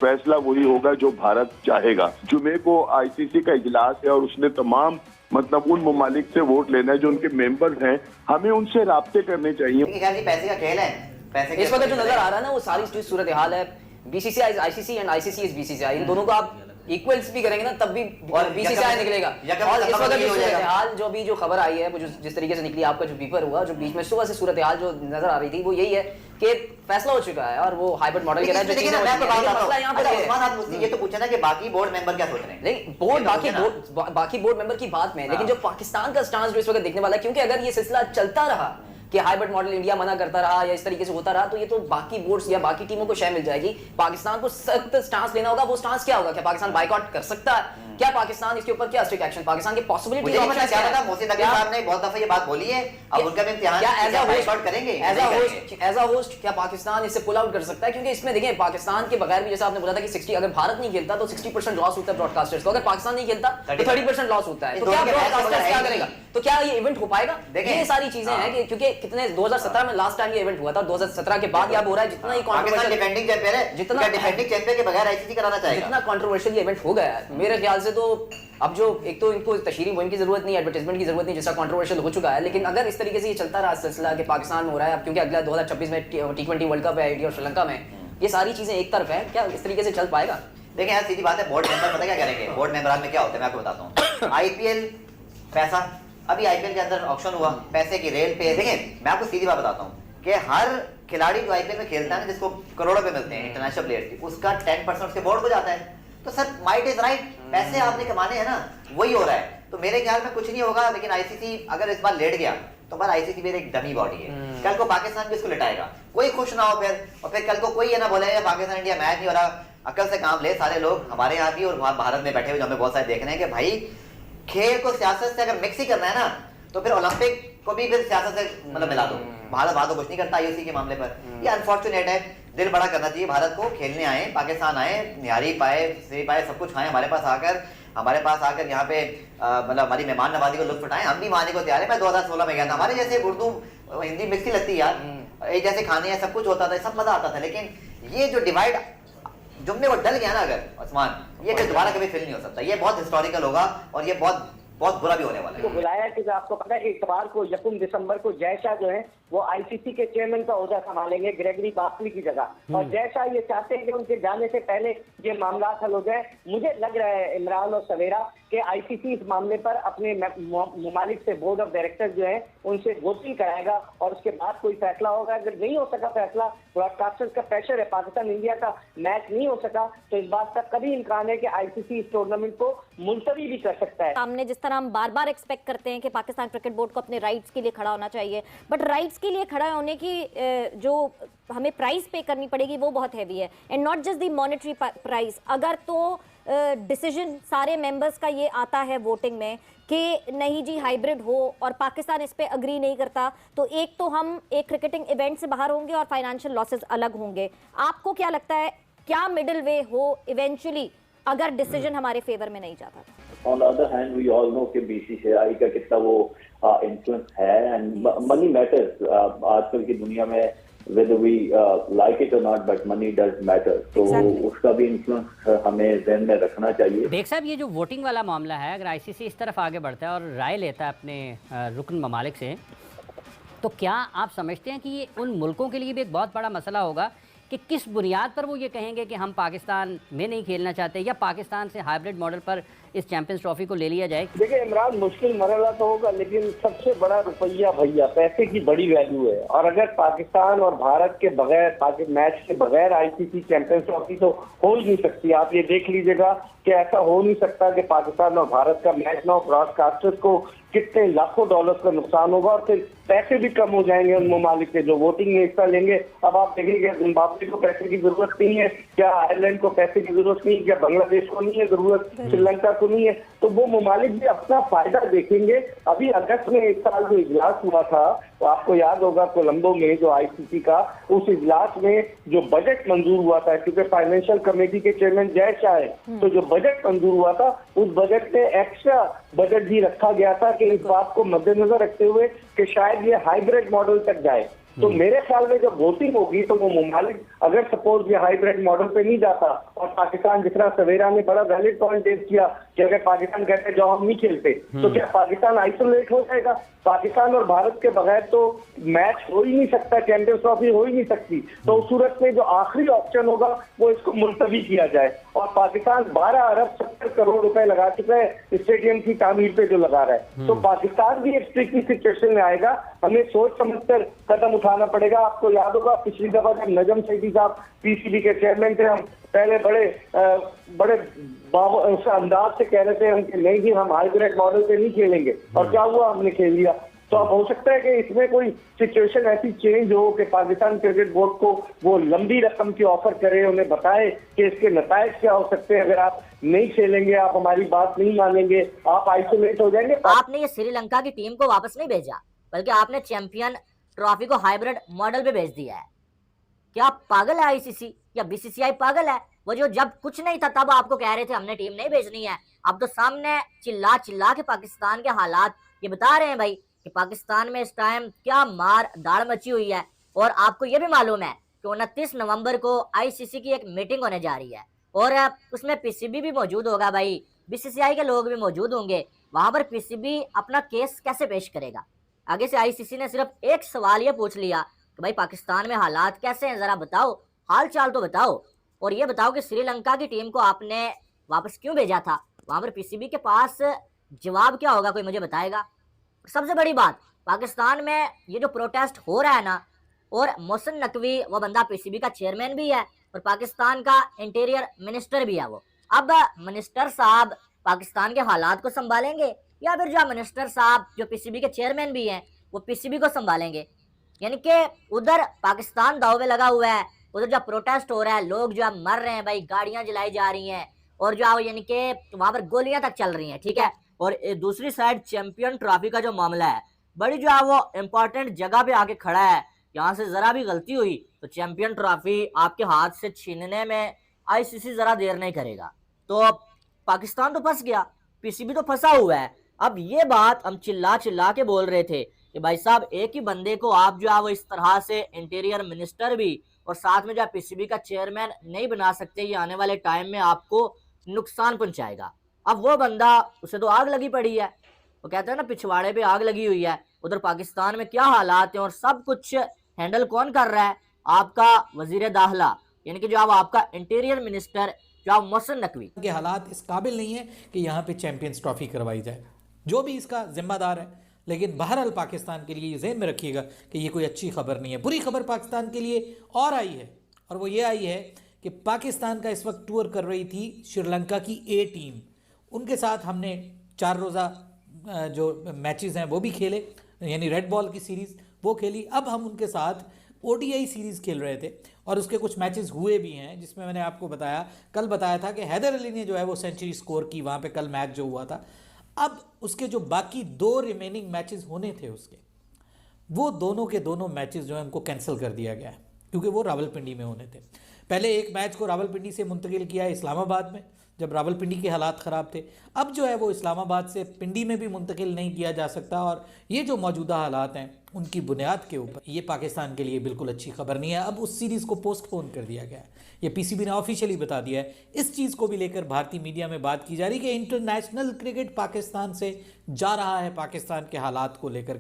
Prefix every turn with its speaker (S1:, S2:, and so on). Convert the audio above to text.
S1: फैसला वही होगा जो भारत चाहेगा। जुमे को आईसीसी का इजलास है और उसने तमाम मतलब उन ममालिक से वोट लेना है जो उनके मेंबर्स हैं, हमें उनसे राब्ते करने चाहिए।
S2: पैसे का खेल है, पैसे
S3: इस वक्त जो नजर आ रहा है ना वो सारी सूरत हाल है। BCCI ICC and ICC is BCCI, इन दोनों को आप इक्वल्स भी करेंगे ना तब भी बीसीसीआई निकलेगा। और इस वक्त जो सूरत हाल जो खबर आई है, जिस तरीके से निकली, आपका जो पेपर हुआ, जो बीच में सुबह से सूरत हाल जो नजर आ रही थी वो यही है कि फैसला हो चुका है और वो हाइब्रिड मॉडल के
S2: ये तो पूछा ना कि बाकी बोर्ड मेंबर क्या सोच रहे हैं।
S3: नहीं, बाकी बोर्ड मेंबर की बात में, लेकिन जो पाकिस्तान का स्टांस जो इस वक्त देखने वाला है, क्योंकि अगर ये सिलसिला चलता रहा कि हाइब्रिड मॉडल इंडिया मना करता रहा या इस तरीके से होता रहा, तो ये तो बाकी बोर्ड्स या बाकी टीमों को शय मिल जाएगी। पाकिस्तान को सख्त स्टांस लेना होगा। वो स्टांस क्या होगा? क्या पाकिस्तान बाइकआउट कर सकता है? क्या पाकिस्तान इसके ऊपर क्या स्ट्रिक्ट एक्शन? पाकिस्तान की पॉसिबिलिटी
S2: क्या पता मोहसिन नकवी साहब ने बहुत दफा ये बात बोली है, अब उनका भी इम्तिहान
S3: क्या
S2: बाइकआउट करेंगे।
S3: एज अ होस्ट क्या पाकिस्तान इससे पुल आउट कर सकता है? क्योंकि इसमें देखिए पाकिस्तान के बगैर भी, जैसा आपने बोला था कि 60 अगर भारत नहीं खेलता तो 60% लॉस होता है ब्रॉडकास्टर्स को, अगर पाकिस्तान नहीं खेलता तो 30% लॉस होता है। तो क्या ब्रॉडकास्टर्स क्या करेगा? तो क्या ये इवेंट हो पाएगा? ये सारी चीजें हैं कि क्योंकि कितने 2017 में लास्ट टाइम ये इवेंट हुआ था, 2017 के बाद अब हो रहा है। जितना ही
S2: पाकिस्तान डिफेंडिंग चैंपियन है, जितना डिफेंडिंग चैंपियन के बगैर आईसीसी कराना चाहेगा,
S3: जितना कंट्रोवर्शियल ये इवेंट हो गया है, मेरे ख्याल से तो अब जो एक तो इनको तशहीरी मुहिम की जरूरत नहीं, एडवर्टाइजमेंट की जरूरत नहीं, जैसा कंट्रोवर्शियल हो चुका है। लेकिन अगर इस तरीके से ये चलता रहा सिलसिला कि पाकिस्तान में हो रहा है, अब क्योंकि अगला 2026 में T20 वर्ल्ड कप है इंडिया और श्रीलंका में, ये सारी चीजें एक तरफ है, क्या इस तरीके से चल पाएगा?
S2: देखिए यार सीधी बात है, बोर्ड मेंबर पता क्या करेंगे? बोर्ड मेंबर में क्या होता है मैं आपको बताता हूँ। आईपीएल पैसा, अभी आईपीएल के अंदर ऑक्शन हुआ, पैसे की रेल पे। देखिए मैं आपको सीधी बात बताता हूँ कि हर खिलाड़ी जो आईपीएल में खेलता है ना, जिसको करोड़ों पे मिलते हैं इंटरनेशनल प्लेयर्स की, उसका 10% उसके बोर्ड को जाता है। तो सर माइट इज राइट, पैसे आपने कमाने हैं ना, वही हो रहा है। तो मेरे ख्याल में कुछ नहीं होगा, लेकिन आईसीसी अगर इस बार लेट गया तो हमारा आईसीसी भी एक डमी बॉडी है, कल को पाकिस्तान भी इसको लिटाएगा, कोई खुश ना हो फिर, और फिर कल को कोई ये ना बोले पाकिस्तान इंडिया मैच नहीं हो रहा। अकल से काम ले सारे लोग, हमारे यहाँ भी और भारत में बैठे हुए जो हमें बहुत सारे देख रहे हैं कि भाई खेल को सियासत से अगर मिक्स ही करना है ना, तो फिर ओलंपिक को भी फिर सियासत से मतलब मिला दो। भारत तो कुछ नहीं करता आईओसी के मामले पर, ये अनफॉर्चुनेट है। दिल बड़ा करना चाहिए भारत को, खेलने आए, पाकिस्तान आए, निहारी पाए, श्री पाए, सब कुछ खाएं, हमारे पास आकर यहाँ पे मतलब हमारी मेहमान नवाजी को लुत्फ उठाएं। हम भी मानने को तैयार है। मैं 2016 में गया था, हमारे जैसे उर्दू हिंदी मिक्स ही लगती यार, एक जैसे खाने हैं, सब कुछ होता था, सब मजा आता था। लेकिन ये जो डिवाइड जुम्मे वो डल गया ना अगर आसमान, ये फिर दोबारा कभी फिल नहीं हो सकता। ये बहुत हिस्टोरिकल होगा और ये बहुत बुरा भी होने वाला है।
S4: तो बुलाया कि आपको पता है कि इतवार को 1 दिसंबर को जय शाह जो है वो आईसीसी के चेयरमैन का ओहदा संभालेंगे ग्रेगरी बास्ली की जगह। और जय शाह ये चाहते हैं कि उनके जाने से पहले ये मामला हल हो जाए। मुझे लग रहा है इमरान और सवेरा कि आईसीसी इस मामले पर अपने ममालिक से बोर्ड ऑफ डायरेक्टर जो है उनसे वोटिंग कराएगा और उसके बाद कोई फैसला होगा। अगर नहीं हो सका फैसला, ब्रॉडकास्टर्स का प्रेशर है, पाकिस्तान इंडिया का मैच नहीं हो सका, तो इस बात का कभी इम्कान है कि आईसीसी इस टूर्नामेंट को मुलतवी भी कर सकता है।
S5: सामने जिस तरह हम बार बार एक्सपेक्ट करते हैं कि पाकिस्तान क्रिकेट बोर्ड को अपने राइट्स के लिए खड़ा होना चाहिए, बट राइट्स के लिए खड़ा होने की जो हमें प्राइस पे करनी पड़ेगी वो बहुत हैवी है, and not just the monetary price. अगर तो डिसीजन सारे मेंबर्स का ये आता है वोटिंग में कि नहीं जी हाइब्रिड हो और पाकिस्तान इस पे अग्री नहीं करता, तो एक तो हम एक क्रिकेटिंग इवेंट से बाहर होंगे और फाइनेंशियल लॉसेस अलग होंगे। आपको क्या लगता है, क्या मिडिल वे हो इवेंचुअली अगर डिसीजन हमारे फेवर में नहीं जाता?
S6: On the other hand, we all know कि बीसीसीआई का कितना वो इन्फ्लुएंस है एंड मनी मैटर्स आजकल की दुनिया में, whether we like it or not, but money does matter. तो उसका भी इन्फ्लुएंस हमें ध्यान में रखना चाहिए।
S7: बेग साहब, ये जो वोटिंग वाला मामला है, अगर आईसीसी इस तरफ आगे बढ़ता है और राय लेता है अपने रुकन ममालिक से, तो क्या आप समझते हैं कि ये उन मुल्कों के लिए भी एक बहुत बड़ा मसला होगा कि किस बुनियाद पर वो ये कहेंगे कि हम पाकिस्तान में नहीं खेलना चाहते, या पाकिस्तान से हाइब्रिड मॉडल पर इस चैंपियंस ट्रॉफी को ले लिया जाए?
S4: देखिए इमरान, मुश्किल मरला तो होगा, लेकिन सबसे बड़ा रुपया भैया पैसे की बड़ी वैल्यू है। और अगर पाकिस्तान और भारत के बगैर मैच के बगैर आईसीसी चैंपियंस ट्रॉफी तो हो ही नहीं सकती। आप ये देख लीजिएगा कि ऐसा हो नहीं सकता कि पाकिस्तान और भारत का मैच ना हो। ब्रॉडकास्टर्स को कितने लाखों डॉलर्स का नुकसान होगा और फिर पैसे भी कम हो जाएंगे उन ममालिक के जो वोटिंग में हिस्सा लेंगे। अब आप देखेंगे जिम्बाब्वे को पैसे की जरूरत नहीं है क्या, आयरलैंड को पैसे की जरूरत नहीं है क्या, बांग्लादेश को नहीं है जरूरत, श्रीलंका को नहीं है, तो वो ममालिक भी अपना फायदा देखेंगे। अभी अगस्त में एक साल जो इजलास हुआ था, तो आपको याद होगा कोलंबो में जो आईसीसी का, उस इजलास में जो बजट मंजूर हुआ था, क्योंकि फाइनेंशियल कमेटी के चेयरमैन जय शाह है, तो जो बजट मंजूर हुआ था उस बजट में एक्स्ट्रा बजट भी रखा गया था कि इस बात को मद्देनजर रखते हुए कि शायद ये हाइब्रिड मॉडल तक जाए। तो मेरे ख्याल में जब वोटिंग होगी तो वो ममालिक, अगर सपोज ये हाइब्रिड मॉडल पे नहीं जाता और पाकिस्तान, जिस तरह सवेरा ने बड़ा वैलिड पॉइंट रेज किया कि अगर पाकिस्तान कहते जाओ हम नहीं खेलते, तो क्या पाकिस्तान आइसोलेट हो जाएगा? पाकिस्तान और भारत के बगैर तो मैच हो ही नहीं सकता, चैंपियंस ट्रॉफी हो ही नहीं सकती। तो उस सूरत में जो आखिरी ऑप्शन होगा वो इसको मुलतवी किया जाए। और पाकिस्तान 12 अरब 70 करोड़ रुपए लगा चुका है स्टेडियम की तामीर पे जो लगा रहा है, तो पाकिस्तान भी एक ट्रिकी सिचुएशन में आएगा। हमें सोच समझकर कदम उठाना पड़ेगा। आपको याद होगा पिछली दफा जब नजम सैदी साहब पीसीबी के चेयरमैन थे, हम पहले बड़े उस अंदाज से कह रहे थे हम कि नहीं जी हम हाइब्रिड मॉडल पे नहीं खेलेंगे, और क्या हुआ, हमने खेल लिया। तो अब हो सकता है कि इसमें कोई सिचुएशन ऐसी चेंज हो कि पाकिस्तान क्रिकेट बोर्ड को वो लंबी रकम की ऑफर करे, उन्हें बताए कि इसके नतायज क्या हो सकते हैं, अगर आप नहीं खेलेंगे, आप हमारी बात नहीं मानेंगे, आप आइसोलेट हो जाएंगे।
S8: आपने ये श्रीलंका की टीम को वापस नहीं भेजा, बल्कि आपने चैंपियन ट्रॉफी को हाइब्रिड मॉडल पे भेज दिया है। क्या आप पागल है आईसीसी या बीसीसीआई पागल है? वो जो जब कुछ नहीं था तब आपको कह रहे थे हमने टीम नहीं भेजनी है, अब तो सामने चिल्ला चिल्ला के पाकिस्तान के हालात ये बता रहे हैं भाई कि पाकिस्तान में इस टाइम क्या मार दाड़ मची हुई है। और आपको ये भी मालूम है कि 29 नवंबर को आईसीसी की एक मीटिंग होने जा रही है और उसमें पीसीबी भी मौजूद होगा भाई, बीसीसीआई के लोग भी मौजूद होंगे। वहां पर पीसीबी अपना केस कैसे पेश करेगा? आगे से आईसीसी ने सिर्फ एक सवाल ये पूछ लिया कि भाई पाकिस्तान में हालात कैसे हैं, जरा बताओ, हाल चाल तो बताओ, और ये बताओ कि श्रीलंका की टीम को आपने वापस क्यों भेजा था। वहां पर पीसीबी के पास जवाब क्या होगा, कोई मुझे बताएगा? सबसे बड़ी बात, पाकिस्तान में ये जो प्रोटेस्ट हो रहा है ना, और मोहसिन नकवी वो बंदा पीसीबी का चेयरमैन भी है और पाकिस्तान का इंटीरियर मिनिस्टर भी है। वो अब मिनिस्टर साहब पाकिस्तान के हालात को संभालेंगे या फिर जो मिनिस्टर साहब जो पीसीबी के चेयरमैन भी हैं वो पीसीबी को संभालेंगे? यानी कि उधर पाकिस्तान दाव में लगा हुआ है, उधर जो प्रोटेस्ट हो रहा है, लोग जो मर रहे हैं भाई, गाड़ियां जलाई जा रही हैं और जो यानी कि वहां पर गोलियां तक चल रही हैं, ठीक है। और दूसरी साइड चैंपियन ट्रॉफी का जो मामला है, बड़ी जो है वो इम्पोर्टेंट जगह पे आके खड़ा है। यहाँ से जरा भी गलती हुई तो चैंपियन ट्रॉफी आपके हाथ से छीनने में आईसीसी जरा देर नहीं करेगा। तो पाकिस्तान तो फंस गया, पीसीबी तो फंसा हुआ है। अब ये बात हम चिल्ला चिल्ला के बोल रहे थे कि भाई साहब एक ही बंदे को आप जो है वो इस तरह से इंटीरियर मिनिस्टर भी और साथ में जो है पीसीबी का चेयरमैन नहीं बना सकते, ये आने वाले टाइम में आपको नुकसान पहुंचाएगा। अब वो बंदा, उसे तो आग लगी पड़ी है, वो कहते हैं ना पिछवाड़े पे आग लगी हुई है। उधर पाकिस्तान में क्या हालात हैं और सब कुछ हैंडल कौन कर रहा है? आपका वजीर दाखिला, यानी कि जो आपका इंटीरियर मिनिस्टर जो मोहसिन नकवी।
S9: के हालात इस काबिल नहीं है कि यहाँ पे चैंपियंस ट्रॉफी करवाई जाए, जो भी इसका जिम्मेदार है। लेकिन बहरहाल पाकिस्तान के लिए ज़हन में रखिएगा कि ये कोई अच्छी खबर नहीं है। बुरी खबर पाकिस्तान के लिए और आई है, और वो ये आई है कि पाकिस्तान का इस वक्त टूर कर रही थी श्रीलंका की ए टीम। उनके साथ हमने 4 रोज़ा जो मैचेस हैं वो भी खेले, यानी रेड बॉल की सीरीज़ वो खेली। अब हम उनके साथ ओडीआई सीरीज़ खेल रहे थे और उसके कुछ मैचेस हुए भी हैं, जिसमें मैंने आपको कल बताया था कि हैदर अली ने जो है वो सेंचुरी स्कोर की वहाँ पे कल मैच जो हुआ था। अब उसके जो बाकी 2 रिमेनिंग मैचेस होने थे उसके, वो दोनों के दोनों मैचेस जो है उनको कैंसिल कर दिया गया है, क्योंकि वो रावलपिंडी में होने थे। पहले एक मैच को रावलपिंडी से मुंतकिल किया है इस्लामाबाद में, जब रावलपिंडी के हालात ख़राब थे। अब जो है वो इस्लामाबाद से पिंडी में भी मुंतकिल नहीं किया जा सकता, और ये जो मौजूदा हालात हैं उनकी बुनियाद के ऊपर ये पाकिस्तान के लिए बिल्कुल अच्छी खबर नहीं है। अब उस सीरीज़ को पोस्टपोन कर दिया गया है, ये पीसीबी ने ऑफिशियली बता दिया है। इस चीज़ को भी लेकर भारतीय मीडिया में बात की जा रही है कि इंटरनेशनल क्रिकेट पाकिस्तान से जा रहा है, पाकिस्तान के हालात को लेकर।